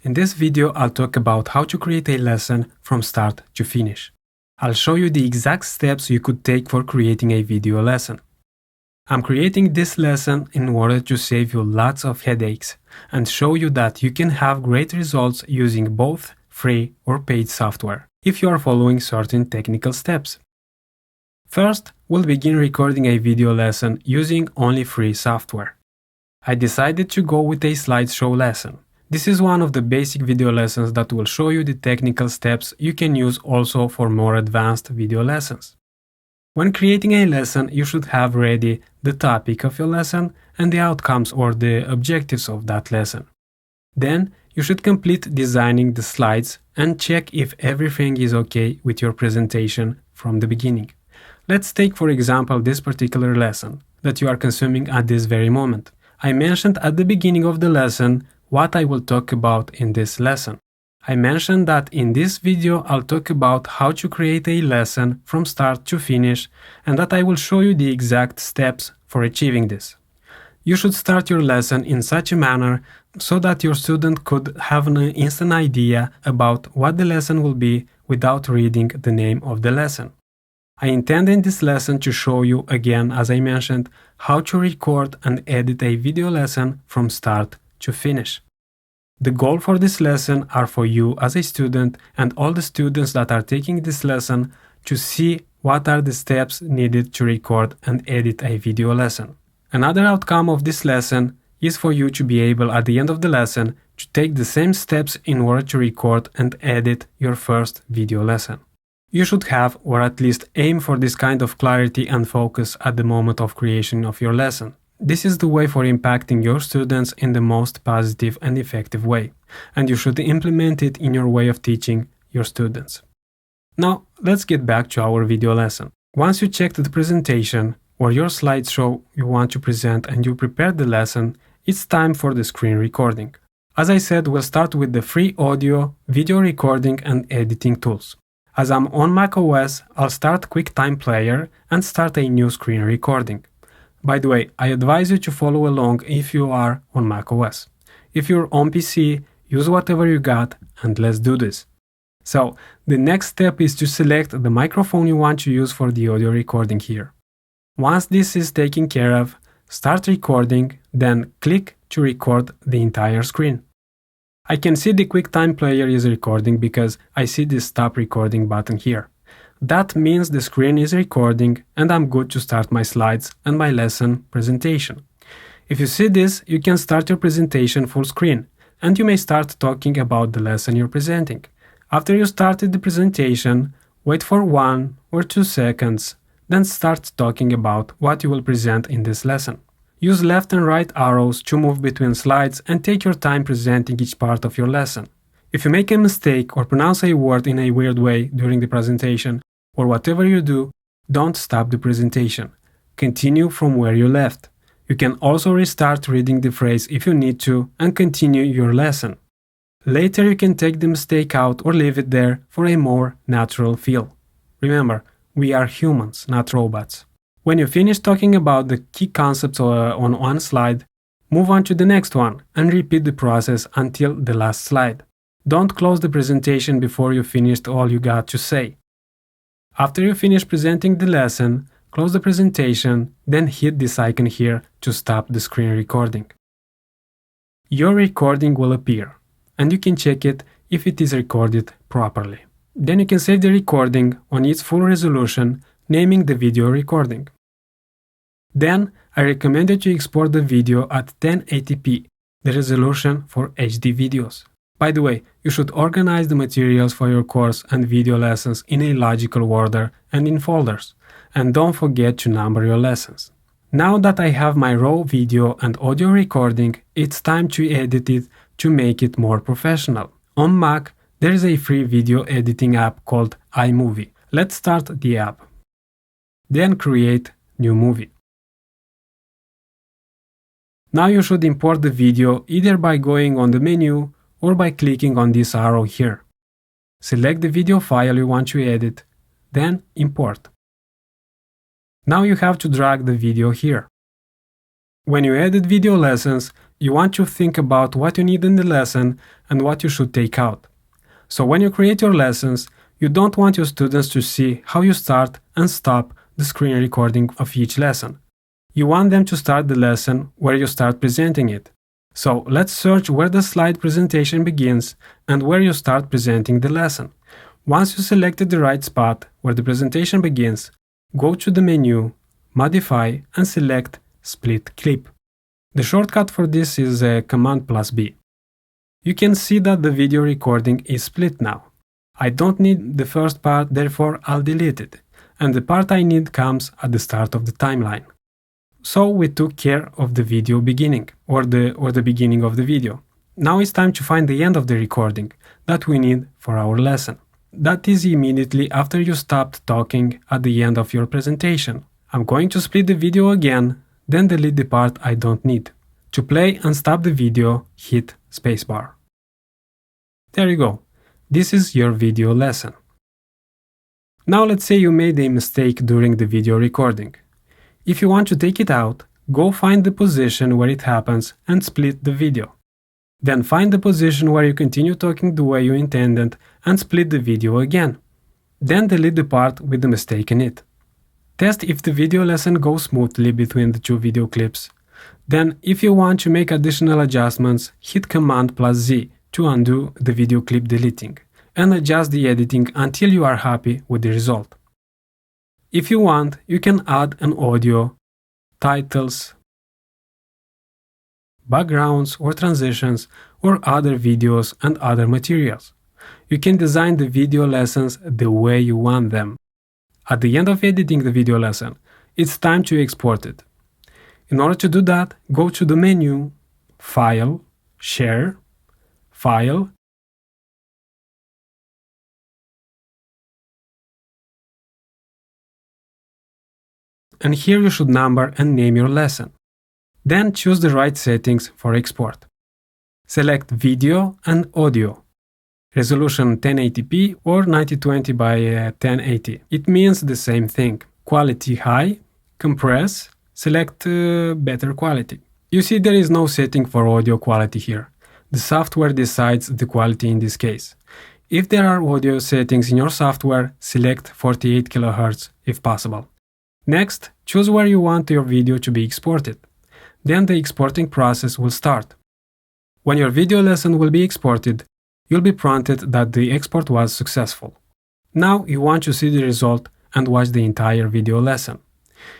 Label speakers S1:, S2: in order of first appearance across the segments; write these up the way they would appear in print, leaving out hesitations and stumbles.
S1: In this video, I'll talk about how to create a lesson from start to finish. I'll show you the exact steps you could take for creating a video lesson. I'm creating this lesson in order to save you lots of headaches and show you that you can have great results using both free or paid software if you are following certain technical steps. First, we'll begin recording a video lesson using only free software. I decided to go with a slideshow lesson. This is one of the basic video lessons that will show you the technical steps you can use also for more advanced video lessons. When creating a lesson, you should have ready the topic of your lesson and the outcomes or the objectives of that lesson. Then, you should complete designing the slides and check if everything is okay with your presentation from the beginning. Let's take for example this particular lesson that you are consuming at this very moment. I mentioned at the beginning of the lesson what I will talk about in this lesson. I mentioned that in this video I'll talk about how to create a lesson from start to finish and that I will show you the exact steps for achieving this. You should start your lesson in such a manner so that your student could have an instant idea about what the lesson will be without reading the name of the lesson. I intend in this lesson to show you again, as I mentioned, how to record and edit a video lesson from start to finish. The goal for this lesson are for you as a student and all the students that are taking this lesson to see what are the steps needed to record and edit a video lesson. Another outcome of this lesson is for you to be able at the end of the lesson to take the same steps in order to record and edit your first video lesson. You should have, or at least aim for, this kind of clarity and focus at the moment of creation of your lesson. This is the way for impacting your students in the most positive and effective way, and you should implement it in your way of teaching your students. Now, let's get back to our video lesson. Once you checked the presentation or your slideshow you want to present and you prepared the lesson, it's time for the screen recording. As I said, we'll start with the free audio, video recording and editing tools. As I'm on macOS, I'll start QuickTime Player and start a new screen recording. By the way, I advise you to follow along if you are on macOS. If you're on PC, use whatever you got and let's do this. So, the next step is to select the microphone you want to use for the audio recording here. Once this is taken care of, start recording, then click to record the entire screen. I can see the QuickTime Player is recording because I see the stop recording button here. That means the screen is recording and I'm good to start my slides and my lesson presentation. If you see this, you can start your presentation full screen and you may start talking about the lesson you're presenting. After you started the presentation, wait for 1 or 2 seconds, then start talking about what you will present in this lesson. Use left and right arrows to move between slides and take your time presenting each part of your lesson. If you make a mistake or pronounce a word in a weird way during the presentation, or whatever you do, don't stop the presentation. Continue from where you left. You can also restart reading the phrase if you need to and continue your lesson. Later you can take the mistake out or leave it there for a more natural feel. Remember, we are humans, not robots. When you finish talking about the key concepts on one slide, move on to the next one and repeat the process until the last slide. Don't close the presentation before you finished all you got to say. After you finish presenting the lesson, close the presentation, then hit this icon here to stop the screen recording. Your recording will appear, and you can check it if it is recorded properly. Then you can save the recording on its full resolution, naming the video recording. Then, I recommend you to export the video at 1080p, the resolution for HD videos. By the way, you should organize the materials for your course and video lessons in a logical order and in folders. And don't forget to number your lessons. Now that I have my raw video and audio recording, it's time to edit it to make it more professional. On Mac, there is a free video editing app called iMovie. Let's start the app. Then create new movie. Now you should import the video either by going on the menu or by clicking on this arrow here. Select the video file you want to edit, then import. Now you have to drag the video here. When you edit video lessons, You want to think about what you need in the lesson and what you should take out. So when you create your lessons, you don't want your students to see how you start and stop the screen recording of each lesson. You want them to start the lesson where you start presenting it. So let's search where the slide presentation begins and where you start presenting the lesson. Once you selected the right spot where the presentation begins, go to the menu, Modify, and select Split Clip. The shortcut for this is Command+B. You can see that the video recording is split now. I don't need the first part, therefore I'll delete it, and the part I need comes at the start of the timeline. So we took care of the video beginning, or the beginning of the video. Now it's time to find the end of the recording that we need for our lesson. That is immediately after you stopped talking at the end of your presentation. I'm going to split the video again, then delete the part I don't need. To play and stop the video, hit spacebar. There you go. This is your video lesson. Now let's say you made a mistake during the video recording. If you want to take it out, go find the position where it happens and split the video. Then find the position where you continue talking the way you intended and split the video again. Then delete the part with the mistake in it. Test if the video lesson goes smoothly between the two video clips. Then, if you want to make additional adjustments, hit Command+Z to undo the video clip deleting and adjust the editing until you are happy with the result. If you want, you can add an audio, titles, backgrounds or transitions, or other videos and other materials. You can design the video lessons the way you want them. At the end of editing the video lesson, it's time to export it. In order to do that, go to the menu, File, Share, File, and here you should number and name your lesson. Then choose the right settings for export. Select Video and Audio. Resolution 1080p or 1920 by 1080. It means the same thing. Quality high, compress, select better quality. You see there is no setting for audio quality here. The software decides the quality in this case. If there are audio settings in your software, select 48 kHz if possible. Next, choose where you want your video to be exported. Then the exporting process will start. When your video lesson will be exported, you'll be prompted that the export was successful. Now you want to see the result and watch the entire video lesson.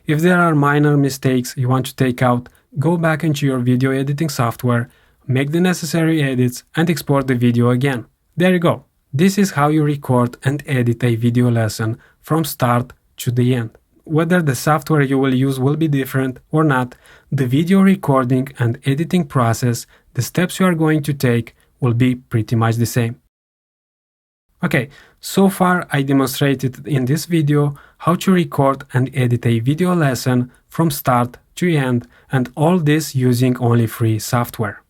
S1: If there are minor mistakes you want to take out, go back into your video editing software, make the necessary edits, and export the video again. There you go. This is how you record and edit a video lesson from start to the end. Whether the software you will use will be different or not, the video recording and editing process, the steps you are going to take, will be pretty much the same. Okay, so far I demonstrated in this video how to record and edit a video lesson from start to end, and all this using only free software.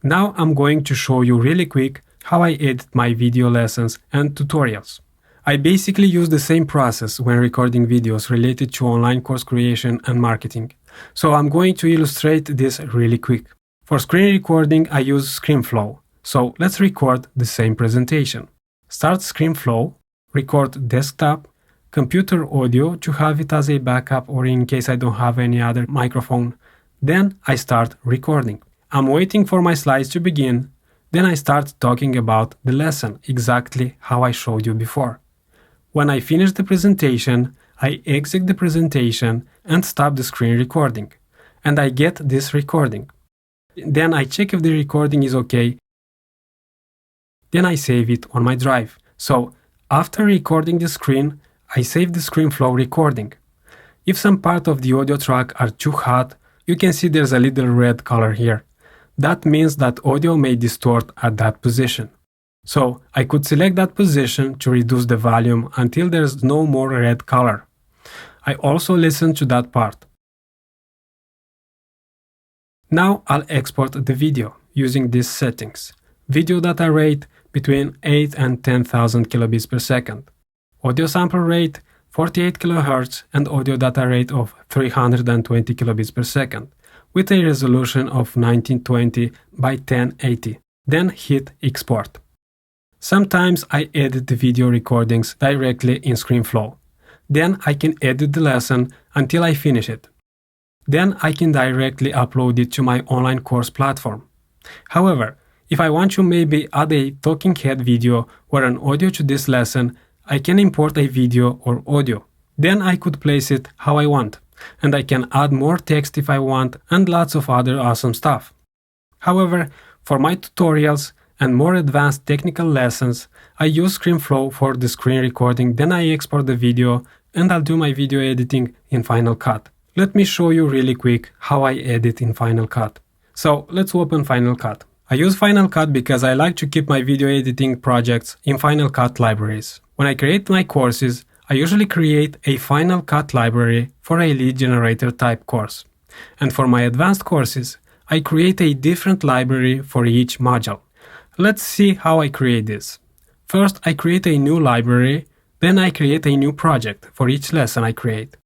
S1: Now I'm going to show you really quick how I edit my video lessons and tutorials. I basically use the same process when recording videos related to online course creation and marketing, so I'm going to illustrate this really quick. For screen recording I use ScreenFlow. So let's record the same presentation. Start ScreenFlow, record desktop, computer audio to have it as a backup or in case I don't have any other microphone. Then I start recording. I'm waiting for my slides to begin. Then I start talking about the lesson, exactly how I showed you before. When I finish the presentation, I exit the presentation and stop the screen recording. And I get this recording. Then I check if the recording is okay. Then I save it on my drive. So after recording the screen, I save the ScreenFlow recording. If some part of the audio track are too hot, you can see there's a little red color here. That means that audio may distort at that position. So I could select that position to reduce the volume until there's no more red color. I also listen to that part. Now I'll export the video using these settings. Video data rate between 8 and 10,000 kilobits per second. Audio sample rate 48 kHz and audio data rate of 320 kilobits per second. with a resolution of 1920 by 1080. Then hit export. Sometimes I edit the video recordings directly in ScreenFlow. Then I can edit the lesson until I finish it. Then I can directly upload it to my online course platform. However, if I want to maybe add a talking head video or an audio to this lesson, I can import a video or audio. Then I could place it how I want, and I can add more text if I want and lots of other awesome stuff. However, for my tutorials and more advanced technical lessons, I use ScreenFlow for the screen recording, then I export the video and I'll do my video editing in Final Cut. Let me show you really quick how I edit in Final Cut. So let's open Final Cut. I use Final Cut because I like to keep my video editing projects in Final Cut libraries. When I create my courses, I usually create a Final Cut library for a lead generator type course. And for my advanced courses, I create a different library for each module. Let's see how I create this. First, I create a new library, then I create a new project for each lesson I create.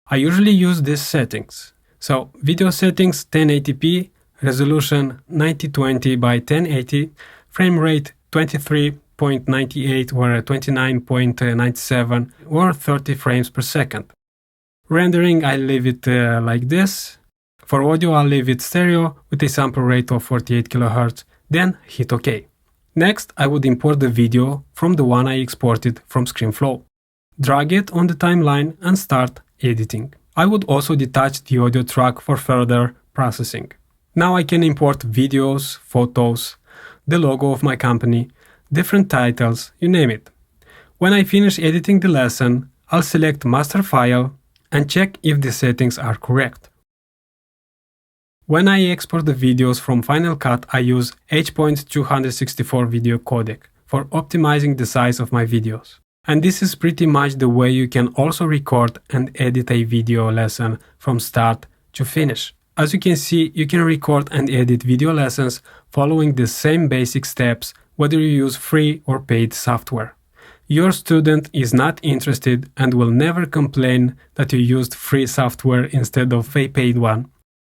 S1: I usually use these settings. So, video settings 1080p, resolution 1920 by 1080, frame rate 23.98 or 29.97 or 30 frames per second. Rendering, I leave it like this. For audio, I'll leave it stereo with a sample rate of 48 kHz, then hit OK. Next, I would import the video from the one I exported from ScreenFlow. Drag it on the timeline and start editing. I would also detach the audio track for further processing. Now I can import videos, photos, the logo of my company, different titles, you name it. When I finish editing the lesson, I'll select Master File and check if the settings are correct. When I export the videos from Final Cut, I use H.264 video codec for optimizing the size of my videos. And this is pretty much the way you can also record and edit a video lesson from start to finish. As you can see, you can record and edit video lessons following the same basic steps whether you use free or paid software. Your student is not interested and will never complain that you used free software instead of a paid one.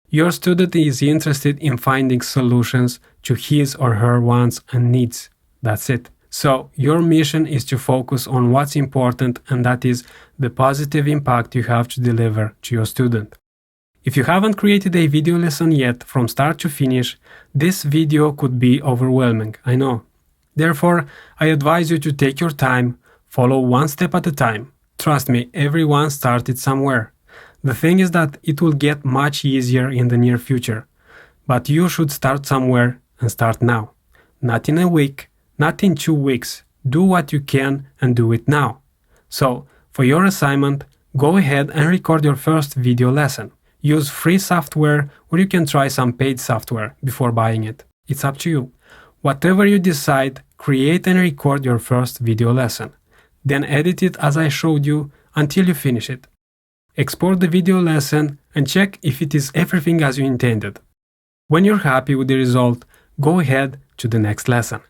S1: Your student is interested in finding solutions to his or her wants and needs. That's it. So, your mission is to focus on what's important, and that is the positive impact you have to deliver to your student. If you haven't created a video lesson yet from start to finish, this video could be overwhelming, I know. Therefore, I advise you to take your time, follow one step at a time. Trust me, everyone started somewhere. The thing is that it will get much easier in the near future. But you should start somewhere and start now. Not in a week, not in 2 weeks. Do what you can and do it now. So, for your assignment, go ahead and record your first video lesson. Use free software or you can try some paid software before buying it. It's up to you. Whatever you decide, create and record your first video lesson. Then edit it as I showed you until you finish it. Export the video lesson and check if it is everything as you intended. When you're happy with the result, go ahead to the next lesson.